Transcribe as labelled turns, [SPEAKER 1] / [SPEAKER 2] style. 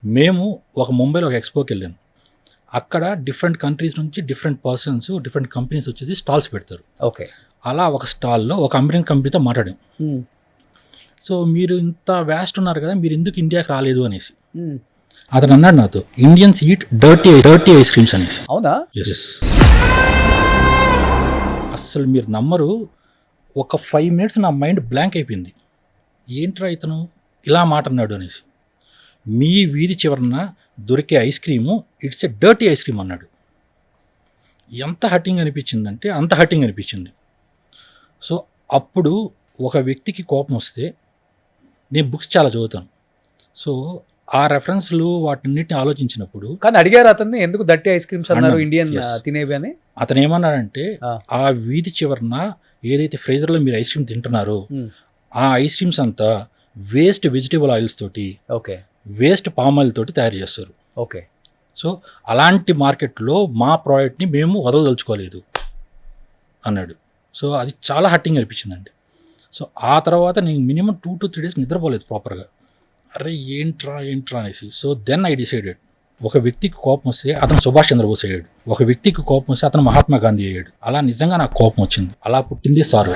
[SPEAKER 1] మేము ముంబైలో ఒక ఎక్స్పోకి వెళ్ళాను. అక్కడ డిఫరెంట్ కంట్రీస్ నుంచి డిఫరెంట్ పర్సన్స్, డిఫరెంట్ కంపెనీస్ వచ్చేసి స్టాల్స్ పెడతారు.
[SPEAKER 2] ఓకే.
[SPEAKER 1] అలా ఒక స్టాల్లో ఒక అమెరికన్ కంపెనీతో మాట్లాడాం. సో మీరు ఇంత వ్యాస్ట్ ఉన్నారు కదా, మీరు ఎందుకు ఇండియాకి రాలేదు అనేసి. అతను అన్నాడు నాతో, Indians eat dirty ice creams అనేసి.
[SPEAKER 2] అవునా?
[SPEAKER 1] ఎస్. అస్సలు మీరు నమ్మరు, ఒక 5 minutes నా మైండ్ బ్లాంక్ అయిపోయింది. ఏంట్రా ఇతను ఇలా మాట అన్నాడు అనేసి. మీ వీధి చివరన దొరికే ice cream it's a dirty ice cream అన్నాడు. ఎంత హర్టింగ్ అనిపించిందంటే అంత హర్టింగ్ అనిపించింది. సో అప్పుడు ఒక వ్యక్తికి కోపం వస్తే, నేను బుక్స్ చాలా చదువుతాను, సో ఆ రెఫరెన్స్లు వాటిన్నిటిని ఆలోచించినప్పుడు.
[SPEAKER 2] కానీ అడిగారు అతన్ని ఎందుకు దట్టి ఐస్ క్రీమ్స్ అన్నారు ఇండియన్ తినేవి అని?
[SPEAKER 1] అతను ఏమన్నాడంటే, ఆ వీధి చివరన ఏదైతే ఫ్రీజర్లో మీరు ఐస్ క్రీమ్ తింటున్నారో ఆ ఐస్ క్రీమ్స్ అంతా వేస్ట్ వెజిటేబుల్ ఆయిల్స్ తోటి,
[SPEAKER 2] ఓకే,
[SPEAKER 1] వేస్ట్ పామ్ ఆయిల్ తోటి తయారు చేస్తారు.
[SPEAKER 2] ఓకే.
[SPEAKER 1] సో అలాంటి మార్కెట్లో మా ప్రోడక్ట్ని మేము వదలదలుచుకోలేదు అన్నాడు. సో అది చాలా హర్టింగ్ అనిపించిందండి. సో ఆ తర్వాత నేను మినిమం 2 to 3 days నిద్రపోలేదు ప్రాపర్గా. అరే ఏంట్రా అనేసి. సో దెన్ ఐ డిసైడెడ్, ఒక వ్యక్తికి కోపం వస్తే అతను సుభాష్ చంద్రబోస్ అయ్యాడు, ఒక వ్యక్తికి కోపం వస్తే అతను మహాత్మా గాంధీ అయ్యాడు. అలా నిజంగా నాకు కోపం వచ్చింది. అలా పుట్టింది సారు.